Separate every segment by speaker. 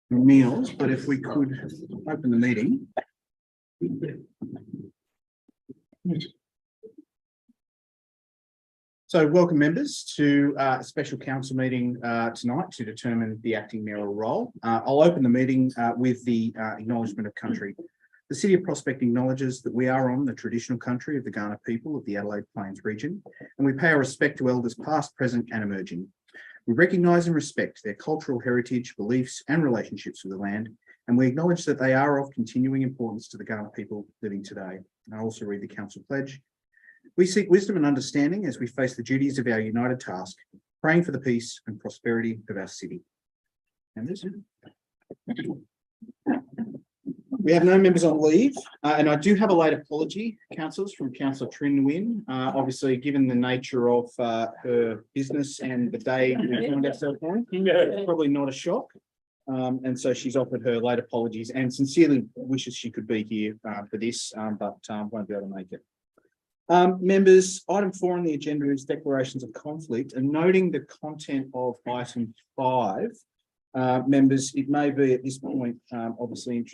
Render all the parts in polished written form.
Speaker 1: meals, but if we could open the meeting. So welcome members to a special council meeting tonight to determine the acting mayoral role. I'll open the meeting with the acknowledgement of country. The City of Prospect acknowledges that we are on the traditional country of the Kaurna people of the Adelaide Plains region, and we pay our respect to elders past, present and emerging. We recognise and respect their cultural heritage, beliefs and relationships with the land, and we acknowledge that they are of continuing importance to the Kaurna people living today. And I also read the council pledge. We seek wisdom and understanding as we face the duties of our united task, praying for the peace and prosperity of our city. Members? We have no members on leave, and I do have a late apology, councillors, from Councillor Trin Nguyen. Obviously, given the nature of her business and the day we find ourselves on, probably not a shock. And so she's offered her late apologies and sincerely wishes she could be here for this, but won't be able to make it. Members, item 4 on the agenda is declarations of conflict, and noting the content of item 5, members, it may be at this point obviously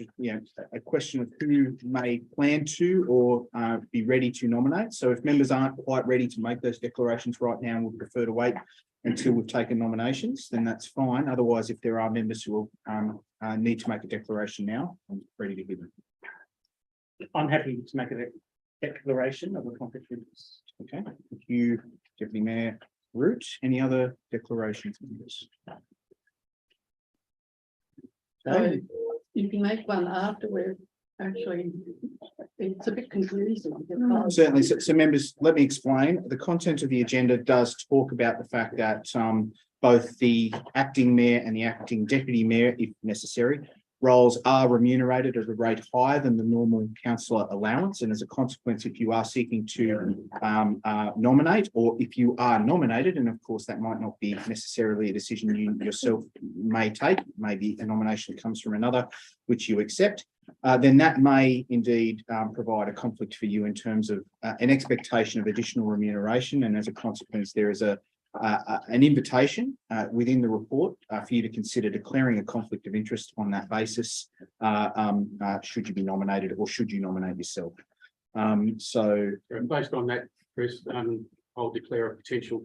Speaker 1: a question of who may plan to or be ready to nominate. So if members aren't quite ready to make those declarations right now and would prefer to wait until we've taken nominations, then that's fine. Otherwise, if there are members who will need to make a declaration now, I'm ready to hear them.
Speaker 2: I'm happy to make a declaration of a conflict of interest.
Speaker 1: Okay, thank you, Deputy Mayor Root. Any other declarations?
Speaker 3: So you can make one afterward. Actually, it's a bit confusing.
Speaker 1: Certainly. So members, let me explain. The content of the agenda does talk about the fact that both the acting mayor and the acting deputy mayor, if necessary, roles are remunerated at a rate higher than the normal councillor allowance. And as a consequence, if you are seeking to nominate, or if you are nominated, and of course that might not be necessarily a decision you yourself may take, maybe a nomination comes from another which you accept, then that may indeed provide a conflict for you in terms of an expectation of additional remuneration. And as a consequence, there is an invitation within the report for you to consider declaring a conflict of interest on that basis, should you be nominated or should you nominate yourself. So
Speaker 4: based on that, Chris, I'll declare a potential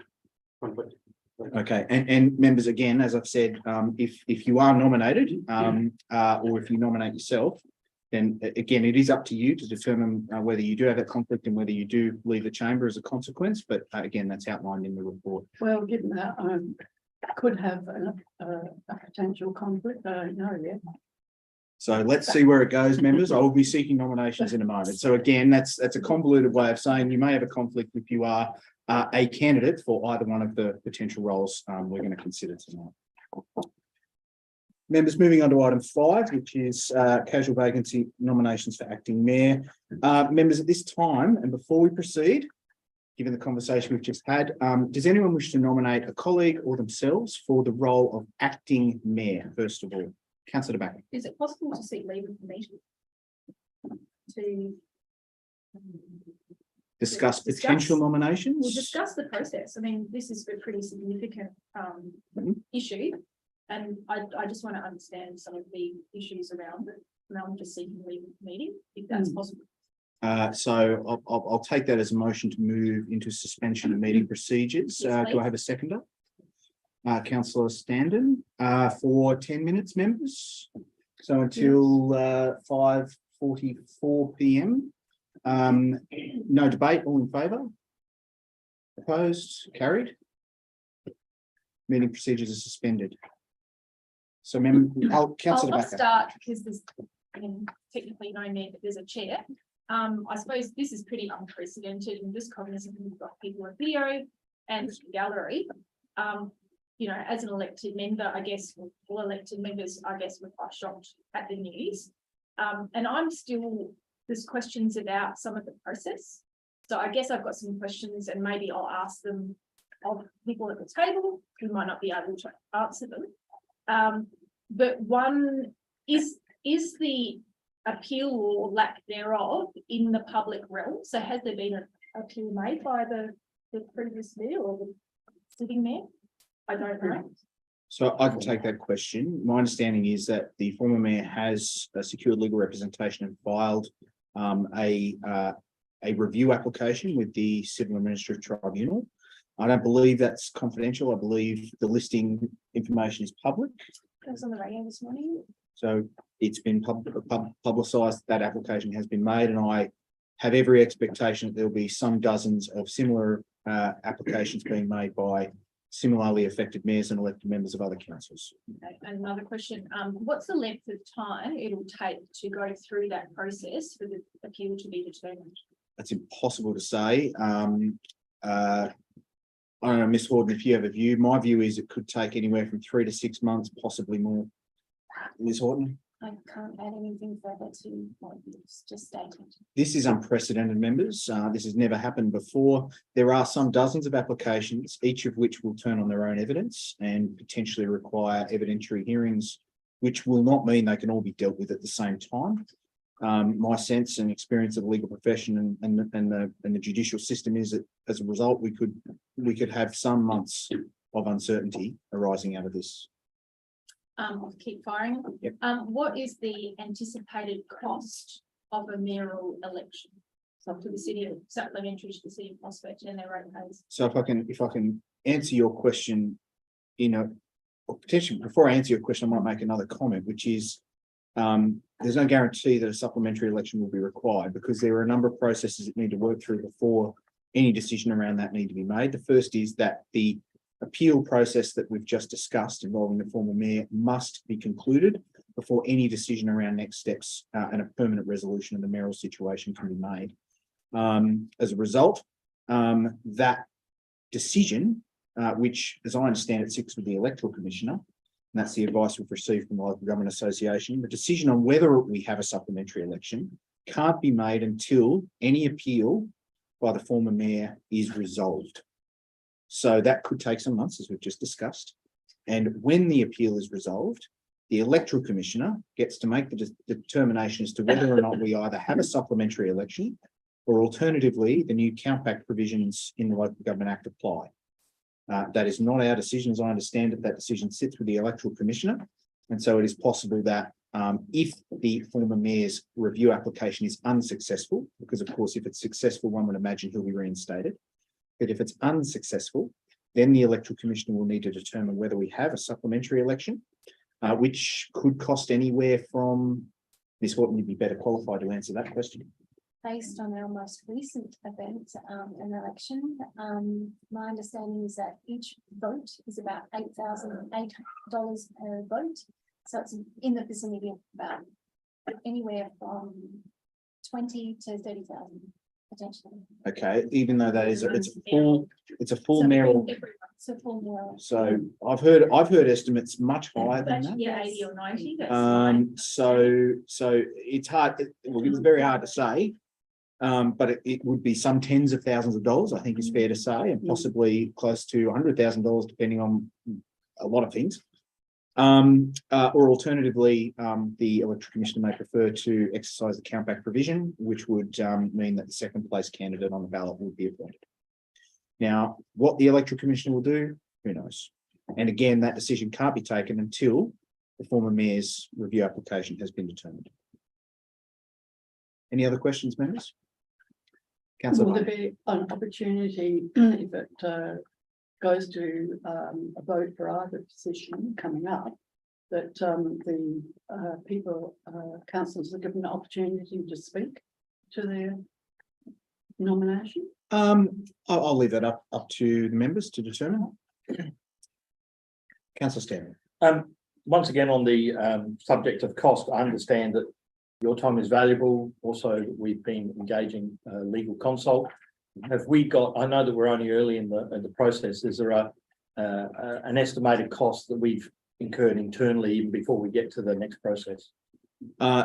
Speaker 4: conflict.
Speaker 1: Okay, and members, again, as I've said, if you are nominated or if you nominate yourself, then again, it is up to you to determine whether you do have that conflict and whether you do leave the chamber as a consequence. But again, that's outlined in the report.
Speaker 3: Well, given that I could have a potential conflict, I don't know yet.
Speaker 1: So let's see where it goes, members. I will be seeking nominations in a moment. So again, that's a convoluted way of saying you may have a conflict if you are a candidate for either one of the potential roles we're going to consider tonight. Members, moving on to item 5, which is casual vacancy nominations for acting mayor. Members, at this time, and before we proceed, given the conversation we've just had, does anyone wish to nominate a colleague or themselves for the role of acting mayor, first of all? Councillor De Backer.
Speaker 5: Is it possible to seek leave of the meeting to
Speaker 1: Discuss potential nominations?
Speaker 5: We'll discuss the process. I mean, this is a pretty significant issue, and I just want to understand some of the issues around it. And I'm just seeking leave of the meeting, if that's possible.
Speaker 1: So I'll take that as a motion to move into suspension of meeting procedures.
Speaker 5: Yes,
Speaker 1: Do I have a seconder? Councillor Standen, for 10 minutes, members. So until 5:44 p.m. No debate, all in favour? Opposed? Carried? Meeting procedures are suspended. So, Councillor
Speaker 5: I'll
Speaker 1: Backer.
Speaker 5: start because there's technically no need, but there's a chair. I suppose this is pretty unprecedented in this cognizant. We've got people in video and gallery. You know, as an elected member, I guess all elected members, I guess, were quite shocked at the news. And there's questions about some of the process. So I guess I've got some questions and maybe I'll ask them of people at the table who might not be able to answer them. But one is the appeal or lack thereof in the public realm? So has there been an appeal made by the previous mayor or the sitting mayor? I don't know.
Speaker 1: So I can take that question. My understanding is that the former mayor has secured legal representation and filed a review application with the Civil Administrative Tribunal. I don't believe that's confidential. I believe the listing information is public.
Speaker 5: It was on the radio this morning.
Speaker 1: So it's been publicised that application has been made, and I have every expectation that there'll be some dozens of similar applications being made by similarly affected mayors and elected members of other councils.
Speaker 5: Okay, and another question, what's the length of time it'll take to go through that process for the appeal to be determined?
Speaker 1: That's impossible to say. I don't know, Ms. Horton, if you have a view, my view is it could take anywhere from 3 to 6 months, possibly more. Ms. Horton?
Speaker 5: I can't add anything further to what you've just stated.
Speaker 1: This is unprecedented, members. This has never happened before. There are some dozens of applications, each of which will turn on their own evidence and potentially require evidentiary hearings, which will not mean they can all be dealt with at the same time. My sense and experience of the legal profession and the judicial system is that as a result, we could have some months of uncertainty arising out of this.
Speaker 5: I'll keep firing.
Speaker 1: Yep.
Speaker 5: What is the anticipated cost of a mayoral election? So to the city of supplementary to the city of Prospect and their ratepayers.
Speaker 1: So if I can answer your question, or potentially before I answer your question, I might make another comment, which is there's no guarantee that a supplementary election will be required because there are a number of processes that need to work through before any decision around that need to be made. The first is that the appeal process that we've just discussed involving the former mayor must be concluded before any decision around next steps and a permanent resolution of the mayoral situation can be made. As a result, that decision, which as I understand it sits with the electoral commissioner, and that's the advice we've received from the Local Government Association, the decision on whether we have a supplementary election can't be made until any appeal by the former mayor is resolved. So that could take some months, as we've just discussed. And when the appeal is resolved, the electoral commissioner gets to make the determination as to whether or not we either have a supplementary election or alternatively, the new CountBack provisions in the Local Government Act apply. That is not our decision, as I understand it. That decision sits with the electoral commissioner. And so it is possible that if the former mayor's review application is unsuccessful, because of course, if it's successful, one would imagine he'll be reinstated. But if it's unsuccessful, then the electoral commissioner will need to determine whether we have a supplementary election, which could cost anywhere from, Ms. Horton, you'd be better qualified to answer that question.
Speaker 6: Based on our most recent event, an election, my understanding is that each vote is about $8,800 per vote. So it's in the vicinity of about anywhere from 20 to 30,000 potentially.
Speaker 1: Okay, even though that is it's a full
Speaker 5: So
Speaker 1: mayoral.
Speaker 6: So full mayoral.
Speaker 1: So I've heard estimates much higher than that.
Speaker 5: Yeah, 80 or 90. That's fine.
Speaker 1: So it's hard. It's very hard to say. But it would be some tens of thousands of dollars, I think is fair to say, and possibly close to $100,000, depending on a lot of things. Or alternatively, the electoral commissioner may prefer to exercise the countback provision, which would mean that the second place candidate on the ballot would be appointed. Now, what the electoral commissioner will do, who knows? And again, that decision can't be taken until the former mayor's review application has been determined. Any other questions, members? Councillor
Speaker 3: Will there
Speaker 1: Martin.
Speaker 3: be an opportunity if it goes to a vote for either position coming up, that the people, councillors are given the opportunity to speak to their nomination?
Speaker 1: I'll leave that up to the members to determine. Councillor Stanley.
Speaker 7: Once again, on the subject of cost, I understand that your time is valuable. Also, we've been engaging legal consult. Have we got? I know that we're only early in the process. Is there an estimated cost that we've incurred internally even before we get to the next process?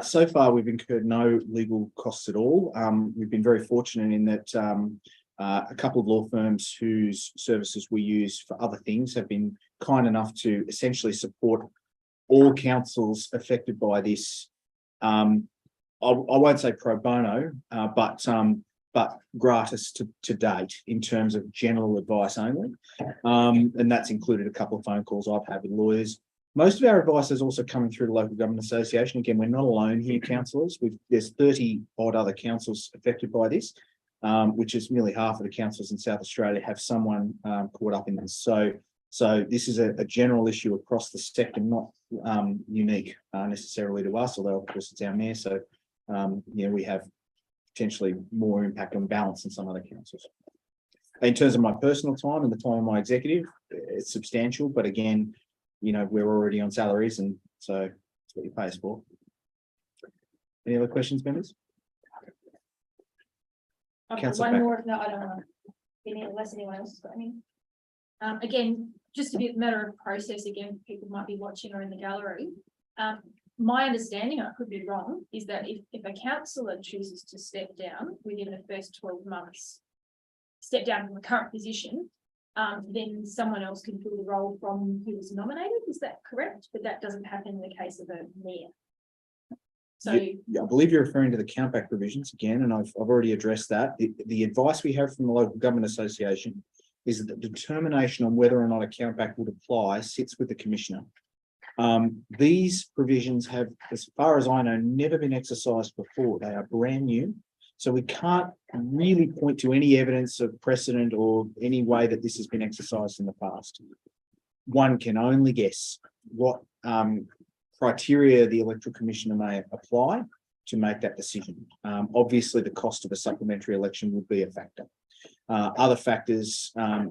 Speaker 1: So far, we've incurred no legal costs at all. We've been very fortunate in that a couple of law firms whose services we use for other things have been kind enough to essentially support all councils affected by this. I won't say pro bono, but but gratis to date in terms of general advice only. And that's included a couple of phone calls I've had with lawyers. Most of our advice is also coming through the Local Government Association. Again, we're not alone here, councillors. There's 30 odd other councils affected by this, which is nearly half of the councils in South Australia have someone caught up in this. So this is a general issue across the sector, not unique necessarily to us, although of course it's our mayor. So we have potentially more impact on balance than some other councils. In terms of my personal time and the time of my executive, it's substantial, but again, we're already on salaries, and so that's what you pay us for. Any other questions, members?
Speaker 5: I've got
Speaker 1: Councillor
Speaker 5: one
Speaker 1: Beck.
Speaker 5: more, no, I don't want to be any less anyone else has got any. Again, just a bit matter of process, again, people might be watching or in the gallery. My understanding, I could be wrong, is that if a councillor chooses to step down within the first 12 months, step down from the current position, then someone else can fill the role from who was nominated. Is that correct? But that doesn't happen in the case of a mayor. So
Speaker 1: Yeah, I believe you're referring to the countback provisions again, and I've already addressed that. The advice we have from the Local Government Association is that the determination on whether or not a countback would apply sits with the commissioner. These provisions have, as far as I know, never been exercised before. They are brand new. So we can't really point to any evidence of precedent or any way that this has been exercised in the past. One can only guess what criteria the electoral commissioner may apply to make that decision. Obviously, the cost of a supplementary election would be a factor. Other factors I'd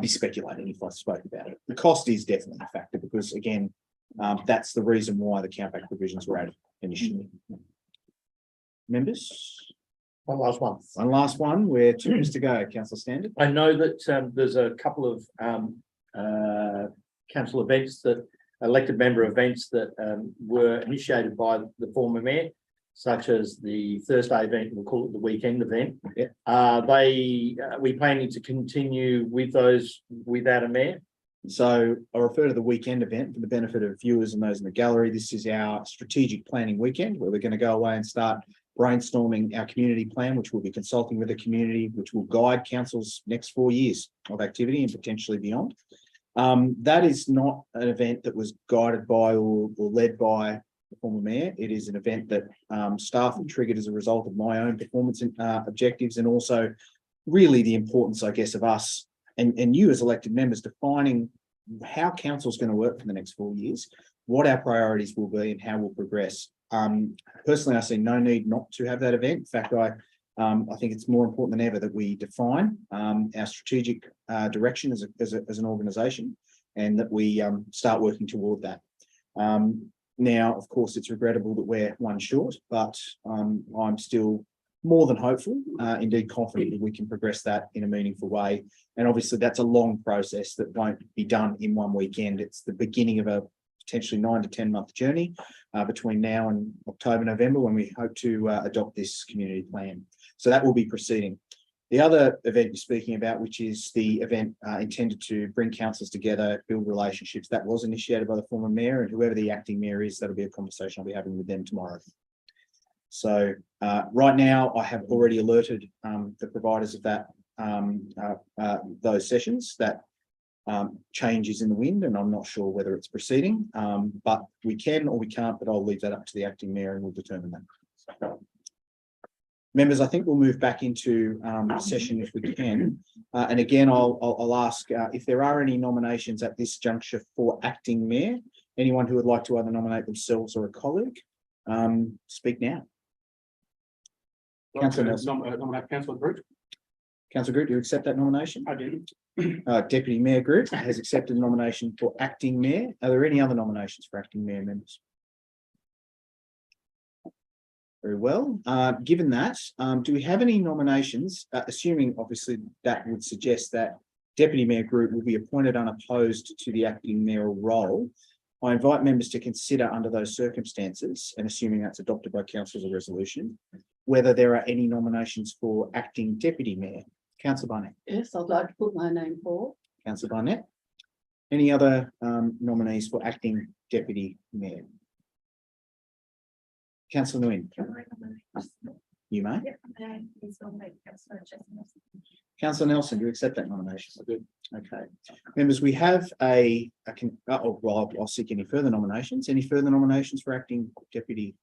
Speaker 1: be speculating if I spoke about it. The cost is definitely a factor because, again, that's the reason why the countback provisions were added initially. Members?
Speaker 7: One last one.
Speaker 1: One last one. We're 2 minutes to go. Councillor Standard.
Speaker 7: I know that there's a couple of council events that elected member events that were initiated by the former mayor, such as the Thursday event, we'll call it the weekend event.
Speaker 1: Yeah.
Speaker 7: We planning to continue with those without a mayor?
Speaker 1: So I refer to the weekend event for the benefit of viewers and those in the gallery. This is our strategic planning weekend where we're going to go away and start brainstorming our community plan, which we'll be consulting with the community, which will guide council's next 4 years of activity and potentially beyond. That is not an event that was guided by or led by the former mayor. It is an event that staff have triggered as a result of my own performance objectives, and also really the importance, I guess, of us and you as elected members defining how council's going to work for the next 4 years, what our priorities will be and how we'll progress. Personally, I see no need not to have that event. In fact, I think it's more important than ever that we define our strategic direction as an organisation, and that we start working toward that. Now, of course, it's regrettable that we're one short, but I'm still more than hopeful, indeed confident that we can progress that in a meaningful way. And obviously, that's a long process that won't be done in one weekend. It's the beginning of a potentially 9 to 10 month journey between now and October, November, when we hope to adopt this community plan. So that will be proceeding. The other event you're speaking about, which is the event intended to bring councils together, build relationships, that was initiated by the former mayor, and whoever the acting mayor is, that'll be a conversation I'll be having with them tomorrow. So right now, I have already alerted the providers of that those sessions that change is in the wind, and I'm not sure whether it's proceeding, but we can or we can't, but I'll leave that up to the acting mayor and we'll determine that. Members, I think we'll move back into session if we can. And again, I'll ask if there are any nominations at this juncture for acting mayor. Anyone who would like to either nominate themselves or a colleague, speak now. Councillor Nelson.
Speaker 4: Nominate Councillor Groot.
Speaker 1: Councillor Groot, do you accept that nomination?
Speaker 2: I do.
Speaker 1: Deputy Mayor Groot has accepted the nomination for acting mayor. Are there any other nominations for acting mayor, members? Very well. Given that, do we have any nominations, assuming obviously that would suggest that Deputy Mayor Groot will be appointed unopposed to the acting mayoral role? I invite members to consider under those circumstances, and assuming that's adopted by council as a resolution, whether there are any nominations for acting deputy mayor. Councillor Barnett.
Speaker 3: Yes, I'd like to put my name forward.
Speaker 1: Councillor Barnett. Any other nominees for acting deputy mayor? Councillor Nguyen. You may. Councillor Nelson, do you accept that nomination?
Speaker 4: I do.
Speaker 1: Okay. Members, we have I'll seek any further nominations. Any further nominations for acting deputy?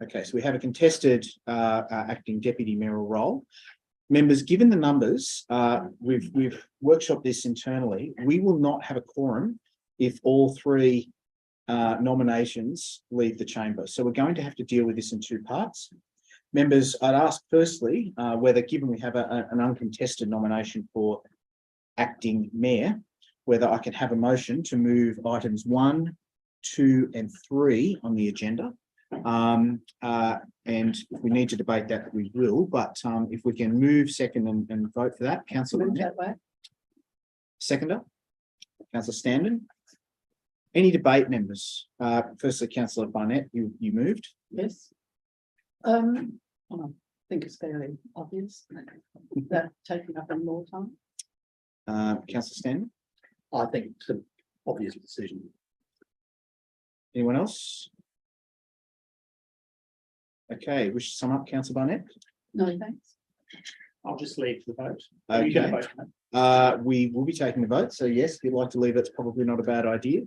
Speaker 1: Okay, so we have a contested acting deputy mayoral role. Members, given the numbers, we've workshopped this internally. We will not have a quorum if all three nominations leave the chamber. So we're going to have to deal with this in two parts. Members, I'd ask firstly whether, given we have an uncontested nomination for acting mayor, whether I can have a motion to move items 1, 2 and 3 on the agenda. And if we need to debate that, we will, but if we can move second and vote for that, Councillor
Speaker 3: Move
Speaker 1: Barnett.
Speaker 3: that way.
Speaker 1: Seconder, Councillor Standen. Any debate, members? Firstly, Councillor Barnett, you moved.
Speaker 3: Yes. I think it's fairly obvious that taking up more time.
Speaker 1: Councillor Standen.
Speaker 7: I think it's an obvious decision.
Speaker 1: Anyone else? Okay, wish to sum up, Councillor Barnett?
Speaker 3: No, thanks.
Speaker 2: I'll just leave the vote. Are you gonna
Speaker 1: Okay,
Speaker 2: vote on it?
Speaker 1: we will be taking the vote, so yes, if you'd like to leave, it's probably not a bad idea.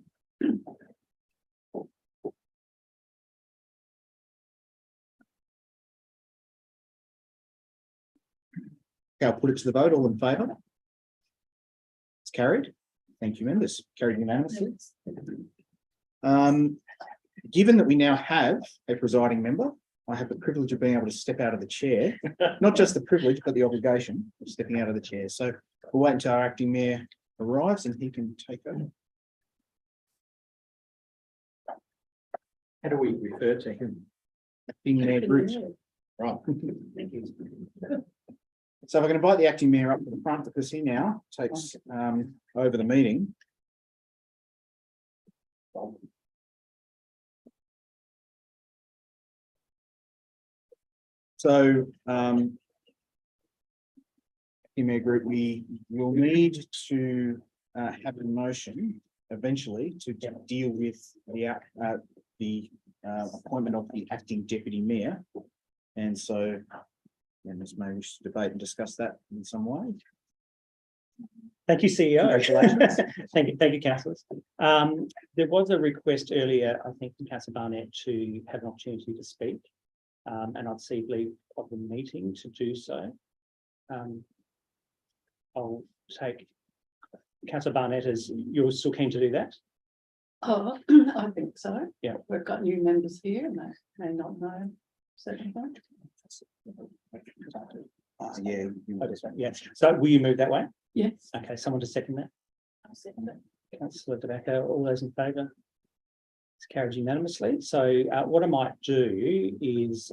Speaker 1: Okay, I'll put it to the vote. All in favour? It's carried. Thank you, members. Carried unanimously. Given that we now have a presiding member, I have the privilege of being able to step out of the chair. Not just the privilege, but the obligation of stepping out of the chair. So we'll wait until our acting mayor arrives and he can take over.
Speaker 7: How do we refer to him?
Speaker 1: Acting mayor Brute.
Speaker 7: Right.
Speaker 1: So if I can invite the acting mayor up to the front, because he now takes over the meeting. So acting mayor Group, we will need to have a motion eventually to deal with the appointment of the acting deputy mayor. And so members may wish to debate and discuss that in some way.
Speaker 2: Thank you, CEO.
Speaker 1: Congratulations.
Speaker 2: Thank you, councillors. There was a request earlier, I think, from Councillor Barnett to have an opportunity to speak. And I'd seek leave of the meeting to do so. I'll take Councillor Barnett as you're still keen to do that.
Speaker 3: Oh, I think so.
Speaker 2: Yeah.
Speaker 3: We've got new members here and they may not know certain things.
Speaker 1: Yeah.
Speaker 2: Yes. So will you move that way?
Speaker 3: Yes.
Speaker 2: Okay, someone to second that.
Speaker 3: I'll second it.
Speaker 2: Councillor Tobacco, all those in favour? It's carried unanimously. So what I might do is,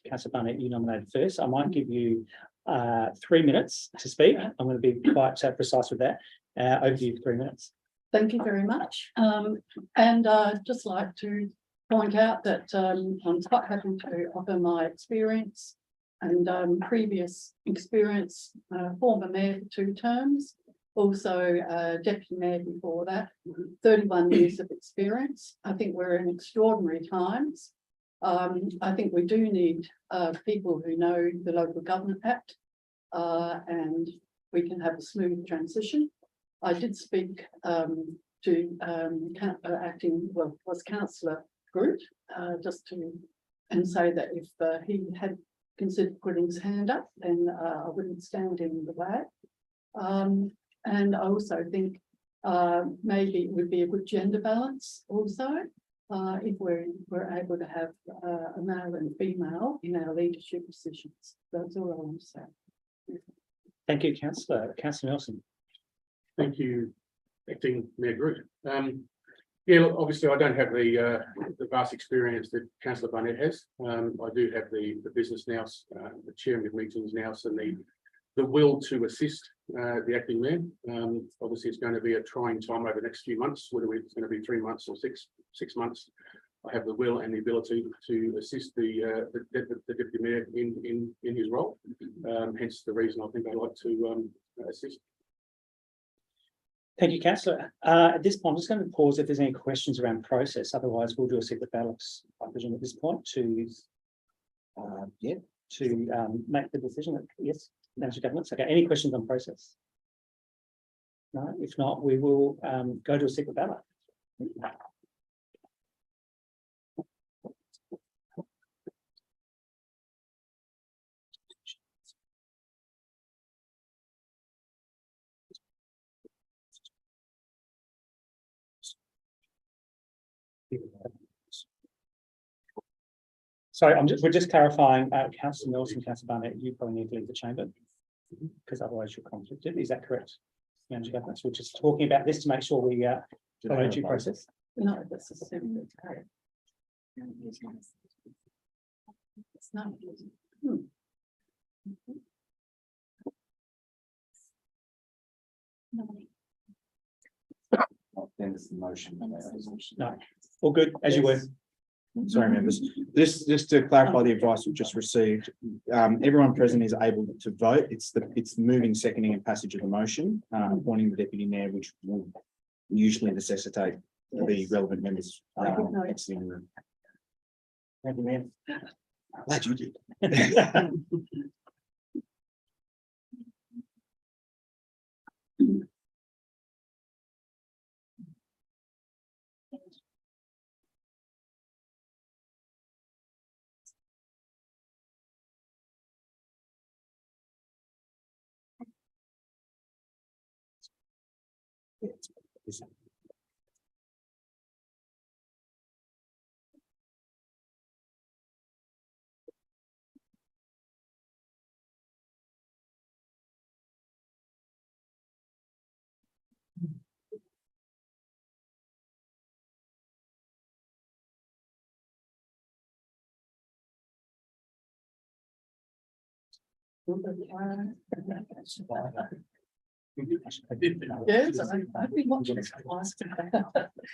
Speaker 2: Councillor Barnett, you nominated first. I might give you 3 minutes to speak. I'm going to be quite precise with that. Over to you for 3 minutes.
Speaker 3: Thank you very much. And I'd just like to point out that I'm quite happy to offer my experience and previous experience, former mayor for 2 terms, also deputy mayor before that, 31 years of experience. I think we're in extraordinary times. I think we do need people who know the Local Government Act and we can have a smooth transition. I did speak to Councillor Groot, just to and say that if he had considered putting his hand up, then I wouldn't stand in the way. And I also think maybe it would be a good gender balance also, if we're able to have a male and female in our leadership positions. That's all I want to say.
Speaker 2: Thank you, Councillor. Councillor Nelson.
Speaker 4: Thank you, Acting Mayor Groot. Yeah, look, obviously I don't have the vast experience that Councillor Barnett has. I do have the business now, the chairman of meetings now, and the will to assist the acting mayor. Obviously, it's going to be a trying time over the next few months, whether it's going to be 3 months or six months. I have the will and the ability to assist the deputy mayor in his role. Hence the reason I think I'd like to assist.
Speaker 2: Thank you, Councillor. At this point, I'm just going to pause if there's any questions around process. Otherwise, we'll do a secret ballots, I presume, at this point to
Speaker 1: Yeah,
Speaker 2: to make the decision? Yes, Manager Governance. Okay, any questions on process? No, if not, we will go to a secret ballot. Sorry, we're just clarifying, Councillor Nelson, Councillor Barnett, you probably need to leave the chamber because otherwise you're conflicted. Is that correct? Manager Governance, we're just talking about this to make sure we follow due process.
Speaker 3: No, this is simply. It's not.
Speaker 1: then it's the motion.
Speaker 2: No, all good, as you were.
Speaker 1: Sorry, members. Just to clarify the advice we've just received, everyone present is able to vote. It's moving, seconding and passage of the motion, appointing the deputy mayor, which will usually necessitate the relevant members. Exiting the room.
Speaker 2: Thank you, Mayor.
Speaker 1: Glad you did.
Speaker 3: Yes, I've been watching this twice.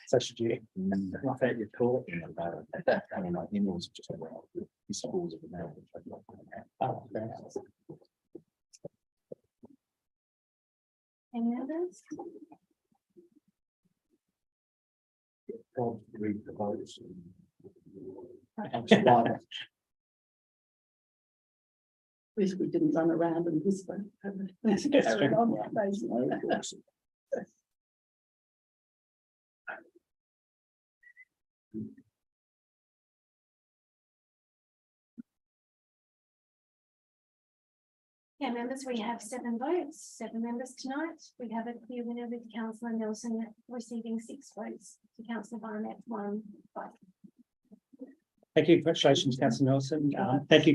Speaker 2: So should you.
Speaker 1: I bet you're talking about it. I mean, like, in-laws just well, his schools of the mail.
Speaker 2: Oh, okay.
Speaker 6: Any others?
Speaker 1: Read the votes.
Speaker 3: At least we didn't run around and whisper. Let's carry on that basis.
Speaker 6: Yeah, members, we have 7 votes, 7 members tonight. We have a clear winner with Councillor Nelson receiving 6 votes, to Councillor Barnett 1 vote.
Speaker 2: Thank you, congratulations, Councillor Nelson. Thank you,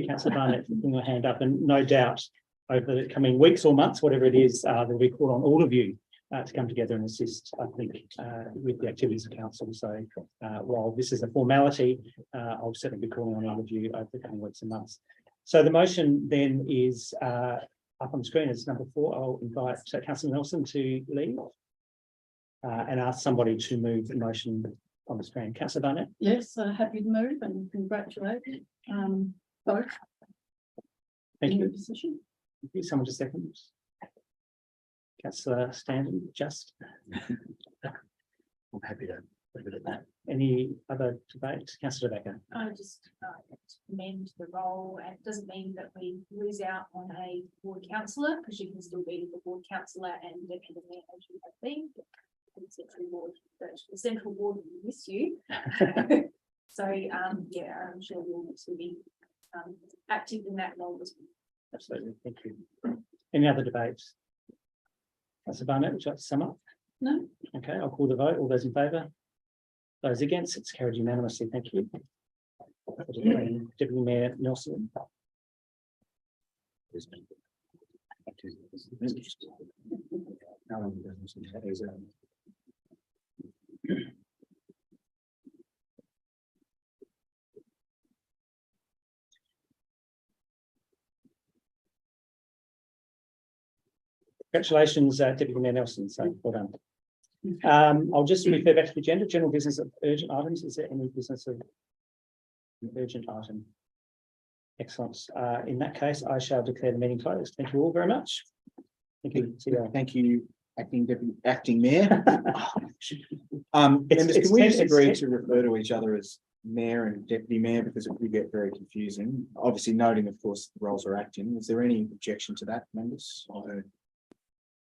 Speaker 2: Councillor Barnett, for putting your hand up, and no doubt over the coming weeks or months, whatever it is, there'll be call on all of you to come together and assist, I think, with the activities of council. So while this is a formality, I'll certainly be calling on all of you over the coming weeks and months. So the motion then is up on the screen as number 4. I'll invite Councillor Nelson to lead and ask somebody to move the motion on the screen. Councillor Barnett.
Speaker 3: Yes, happy to move and congratulate both.
Speaker 2: Thank
Speaker 3: in
Speaker 2: you.
Speaker 3: your decision.
Speaker 2: Thank you. Someone just second. Councillor Stanton, just.
Speaker 1: I'm happy to leave it at that.
Speaker 2: Any other debate? Councillor Rebecca.
Speaker 5: I just amend the role, and it doesn't mean that we lose out on a ward councillor, because you can still be the ward councillor and deputy mayor as you have been. The central board, the central board will miss you. So yeah, I'm sure we'll still be active in that role as well.
Speaker 2: Absolutely. Thank you. Any other debates? Councillor Barnett, would you like to sum up?
Speaker 3: No,
Speaker 2: Okay, I'll call the vote. All those in favour? Those against, it's carried unanimously. Thank you. Deputy Mayor Nelson. Congratulations, Deputy Mayor Nelson. So well done. I'll just refer back to the agenda. General business of urgent items. Is there any business of an urgent item? Excellent. In that case, I shall declare the meeting closed. Thank you all very much. Thank you. See you all.
Speaker 1: Thank you, acting mayor. Members, can we just agree to refer to each other as mayor and deputy mayor because it could get very confusing. Obviously noting, of course, the roles are acting. Is there any objection to that, members? I heard